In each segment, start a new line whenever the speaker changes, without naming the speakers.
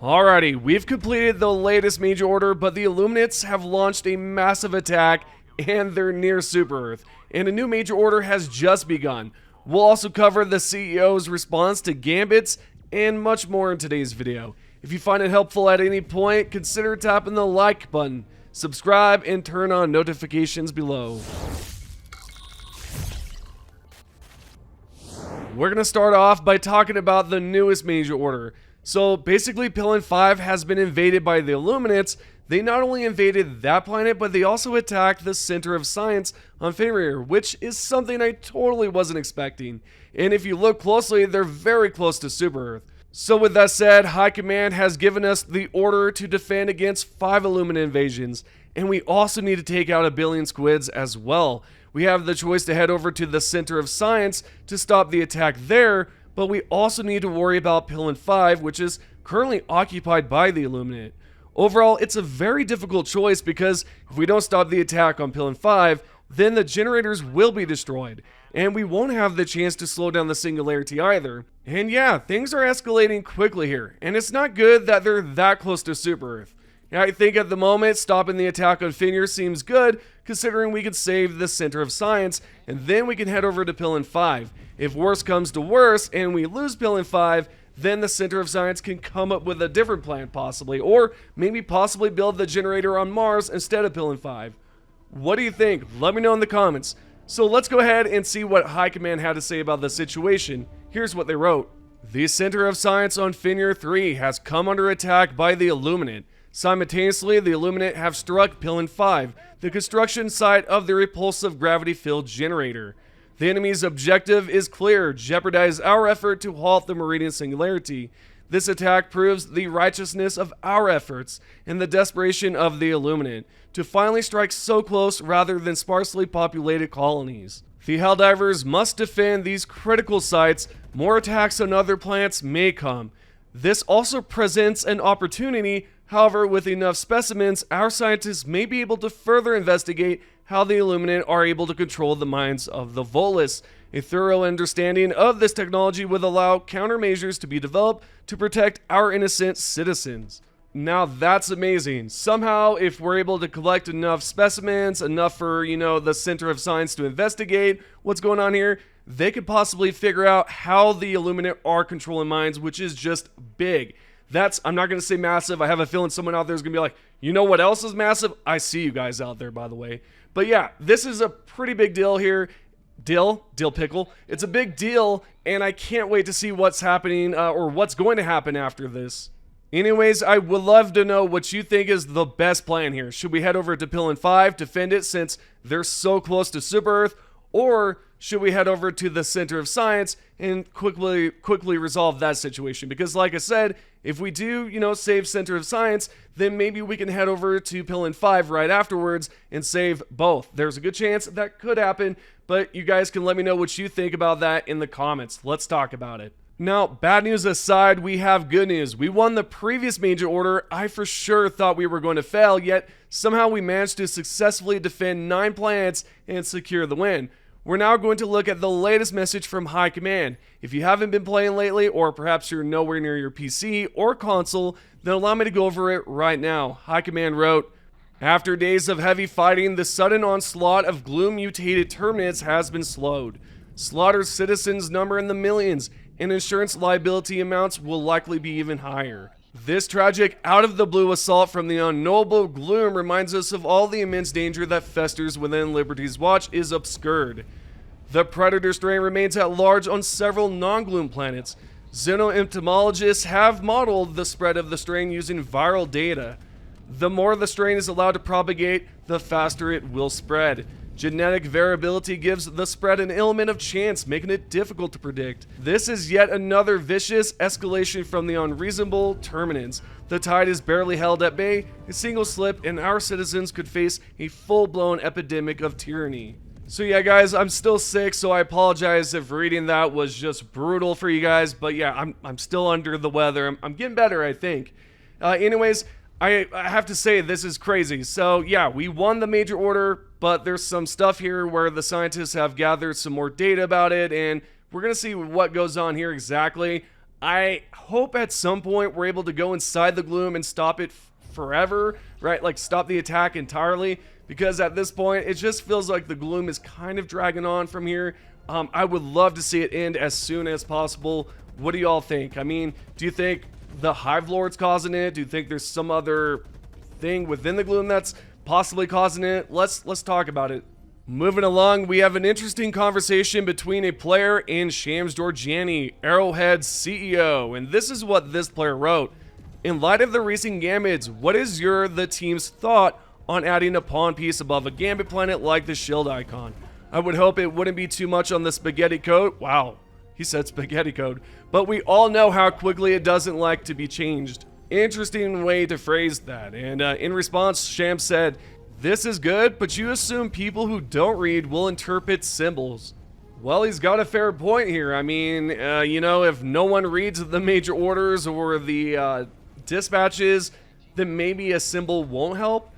Alrighty, we've completed the latest major order, but the Illuminates have launched a massive attack and they're near Super Earth, and a new major order has just begun. We'll also cover the CEO's response to Gambits and much more in today's video. If you find it helpful at any point, consider tapping the like button, subscribe, and turn on notifications below. We're going to start off by talking about the newest major order. So basically, Pillin 5 has been invaded by the Illuminates. They not only invaded that planet, but they also attacked the Center of Science on Fenrir, which is something I totally wasn't expecting. And if you look closely, they're very close to Super Earth. So with that said, High Command has given us the order to defend against 5 Illuminate invasions, and we also need to take out 1 billion squids as well. We have the choice to head over to the Center of Science to stop the attack there, but we also need to worry about Pillin 5, which is currently occupied by the Illuminate. Overall, it's a very difficult choice because if we don't stop the attack on Pillin 5, then the generators will be destroyed, and we won't have the chance to slow down the singularity either. And yeah, things are escalating quickly here, and it's not good that they're that close to Super Earth. I think at the moment, stopping the attack on Fenrir seems good, considering we could save the Center of Science, and then we can head over to Pillin 5. If worse comes to worse, and we lose Pillin 5, then the Center of Science can come up with a different plan possibly, or maybe possibly build the generator on Mars instead of Pillin 5. What do you think? Let me know in the comments. So let's go ahead and see what High Command had to say about the situation. Here's what they wrote. The Center of Science on Fenrir 3 has come under attack by the Illuminate. Simultaneously, the Illuminate have struck Pillin 5, the construction site of the repulsive gravity field generator. The enemy's objective is clear: jeopardize our effort to halt the Meridian Singularity. This attack proves the righteousness of our efforts and the desperation of the Illuminate to finally strike so close rather than sparsely populated colonies. The Helldivers must defend these critical sites. More attacks on other planets may come. This also presents an opportunity. However, with enough specimens, our scientists may be able to further investigate how the Illuminate are able to control the minds of the Voteless. A thorough understanding of this technology would allow countermeasures to be developed to protect our innocent citizens. Now that's amazing. Somehow, if we're able to collect enough specimens, enough for, the Center of Science to investigate what's going on here, they could possibly figure out how the Illuminate are controlling minds, which is just big. I'm not going to say massive. I have a feeling someone out there is going to be like, you know what else is massive? I see you guys out there, by the way. But yeah, this is a pretty big deal here. Dill pickle. It's a big deal, and I can't wait to see what's happening or what's going to happen after this. Anyways, I would love to know what you think is the best plan here. Should we head over to Pillin 5, defend it since they're so close to Super Earth, or should we head over to the Center of Science and quickly resolve that situation? Because like I said, if we do, save Center of Science, then maybe we can head over to Pillin 5 right afterwards and save both. There's a good chance that could happen, but you guys can let me know what you think about that in the comments. Let's talk about it. Now, bad news aside, we have good news. We won the previous major order. I for sure thought we were going to fail, yet somehow we managed to successfully defend 9 planets and secure the win. We're now going to look at the latest message from High Command. If you haven't been playing lately, or perhaps you're nowhere near your PC or console, then allow me to go over it right now. High Command wrote, after days of heavy fighting, the sudden onslaught of gloom-mutated terminates has been slowed. Slaughtered citizens number in the millions, and insurance liability amounts will likely be even higher. This tragic, out-of-the-blue assault from the unknowable gloom reminds us of all the immense danger that festers within Liberty's watch is obscured. The predator strain remains at large on several non-gloom planets. Xenoentomologists have modeled the spread of the strain using viral data. The more the strain is allowed to propagate, the faster it will spread. Genetic variability gives the spread an element of chance, making it difficult to predict. This is yet another vicious escalation from the unreasonable terminants. The tide is barely held at bay. A single slip and our citizens could face a full-blown epidemic of tyranny. So yeah, guys, I'm still sick, so I apologize if reading that was just brutal for you guys. But yeah, I'm still under the weather. I'm getting better, I think. Anyways, I have to say, this is crazy. So yeah, we won the major order, but there's some stuff here where the scientists have gathered some more data about it, and we're going to see what goes on here exactly. I hope at some point we're able to go inside the gloom and stop it forever, right? Like stop the attack entirely, because at this point it just feels like the gloom is kind of dragging on from here. I would love to see it end as soon as possible. What do y'all think? I mean, do you think the Hive Lord's causing it? Do you think there's some other thing within the gloom that's possibly causing it? Let's talk about it. Moving along, we have an interesting conversation between a player and Shams Georgiani, Arrowhead's CEO, and this is what this player wrote. In light of the recent Gambits, what is the team's thought on adding a pawn piece above a Gambit planet like the shield icon? I would hope it wouldn't be too much on the spaghetti code. Wow, he said spaghetti code. But we all know how quickly it doesn't like to be changed. Interesting way to phrase that. And in response, Shams said, "This is good, but you assume people who don't read will interpret symbols." Well, he's got a fair point here. I mean, if no one reads the major orders or the dispatches, then maybe a symbol won't help.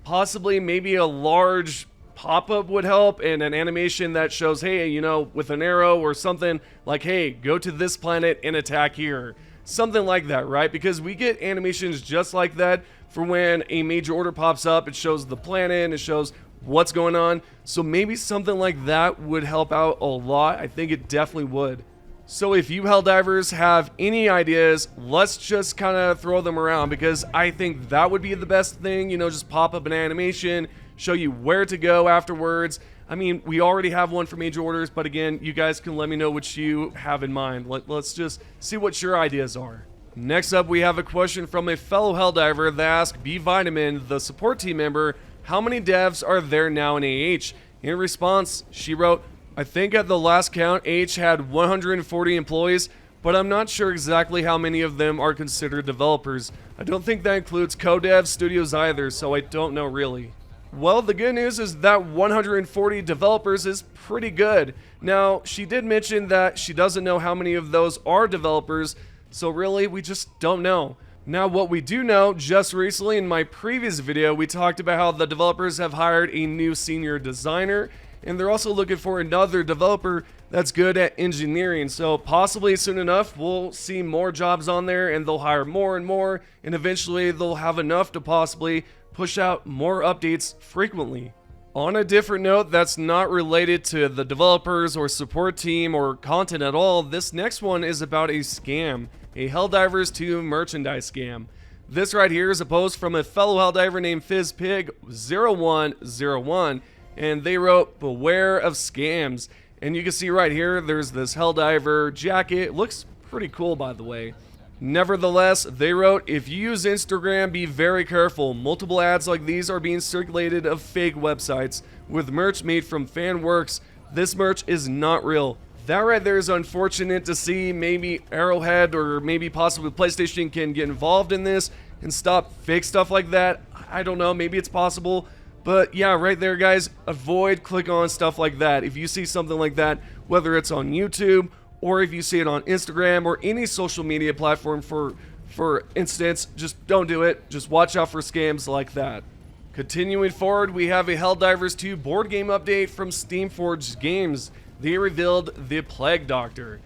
Possibly maybe a large pop-up would help, and an animation that shows, hey, with an arrow or something like, hey, go to this planet and attack here. Something like that, right? Because we get animations just like that for when a major order pops up. It shows the planet and it shows what's going on. So maybe something like that would help out a lot. I think it definitely would. So if you Helldivers have any ideas, let's just kind of throw them around, because I think that would be the best thing. Just pop up an animation, show you where to go afterwards. I mean, we already have one for major orders, but again, you guys can let me know what you have in mind. Let's just see what your ideas are. Next up, we have a question from a fellow Helldiver that asked B Vitamin, the support team member, how many devs are there now in AH? In response, she wrote, I think at the last count, AH had 140 employees, but I'm not sure exactly how many of them are considered developers. I don't think that includes co-dev studios either, so I don't know really. Well, the good news is that 140 developers is pretty good. Now, she did mention that she doesn't know how many of those are developers, so really, we just don't know. Now, what we do know, just recently in my previous video, we talked about how the developers have hired a new senior designer, and they're also looking for another developer that's good at engineering. So possibly soon enough, we'll see more jobs on there, and they'll hire more and more, and eventually they'll have enough to possibly push out more updates frequently. On a different note that's not related to the developers or support team or content at all, this next one is about a scam, a Helldivers 2 merchandise scam. This right here is a post from a fellow Helldiver named FizzPig0101, and they wrote, beware of scams. And you can see right here, there's this Helldiver jacket. It looks pretty cool, by the way. Nevertheless, they wrote, if you use Instagram, be very careful. Multiple ads like these are being circulated of fake websites with merch made from fan works. This merch is not real. That right there is unfortunate to see. Maybe Arrowhead or maybe possibly PlayStation can get involved in this and stop fake stuff like that. I don't know, maybe it's possible. But yeah, right there, guys, avoid click on stuff like that. If you see something like that, whether it's on YouTube or if you see it on Instagram or any social media platform for instance, just don't do it. Just watch out for scams like that. Continuing forward, we have a Helldivers 2 board game update from Steamforged Games. They revealed the Plague Doctor.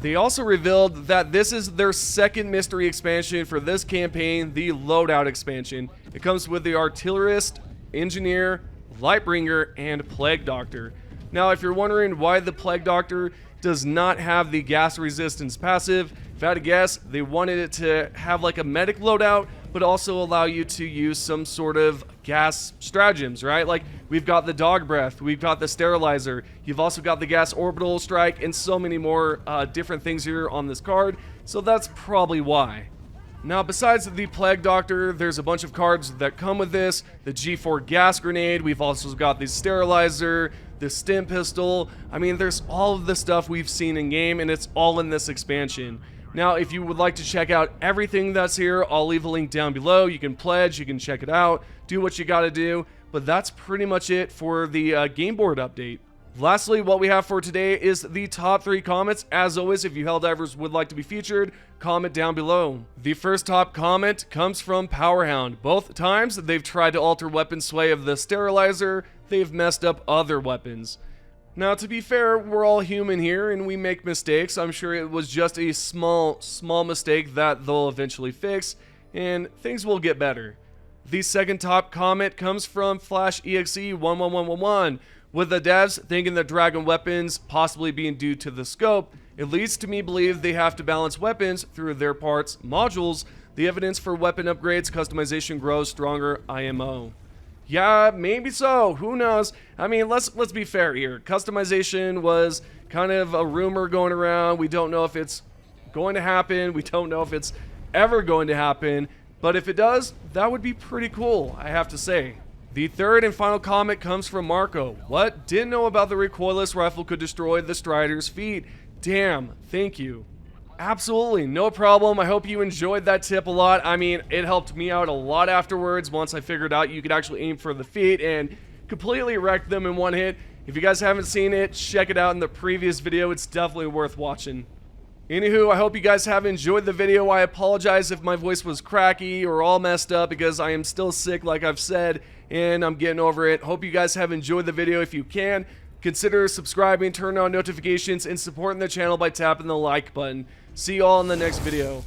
They also revealed that this is their second mystery expansion for this campaign, the Loadout Expansion. It comes with the Artillerist, Engineer, Lightbringer, and Plague Doctor. Now, if you're wondering why the Plague Doctor does not have the gas resistance passive, if I had to guess, they wanted it to have like a medic loadout, but also allow you to use some sort of gas stratagems, right? Like, we've got the dog breath, we've got the sterilizer, you've also got the gas orbital strike, and so many more different things here on this card, so that's probably why. Now, besides the Plague Doctor, there's a bunch of cards that come with this. The G4 gas grenade, we've also got the sterilizer, the stim pistol. I mean, there's all of the stuff we've seen in game, and it's all in this expansion. Now, if you would like to check out everything that's here, I'll leave a link down below. You can pledge, you can check it out, do what you gotta do. But that's pretty much it for the game board update. Lastly, what we have for today is the top 3 comments. As always, if you Helldivers would like to be featured, comment down below. The first top comment comes from Powerhound. Both times they've tried to alter weapon sway of the sterilizer, they've messed up other weapons. Now, to be fair, we're all human here and we make mistakes. I'm sure it was just a small mistake that they'll eventually fix, and things will get better. The second top comment comes from FlashEXE11111, with the devs thinking that dragon weapons possibly being due to the scope. It leads to me believe they have to balance weapons through their parts modules. The evidence for weapon upgrades customization grows stronger IMO. Yeah, maybe so. Who knows? I mean, let's be fair here. Customization was kind of a rumor going around. We don't know if it's going to happen. We don't know if it's ever going to happen. But if it does, that would be pretty cool, I have to say. The third and final comment comes from Marco. What? Didn't know about the recoilless rifle could destroy the Strider's feet. Damn, thank you. Absolutely, no problem. I hope you enjoyed that tip a lot. I mean, it helped me out a lot afterwards once I figured out you could actually aim for the feet and completely wreck them in one hit. If you guys haven't seen it, check it out in the previous video. It's definitely worth watching. Anywho, I hope you guys have enjoyed the video. I apologize if my voice was cracky or all messed up because I am still sick, like I've said, and I'm getting over it. Hope you guys have enjoyed the video. If you can, consider subscribing, turn on notifications, and supporting the channel by tapping the like button. See you all in the next video.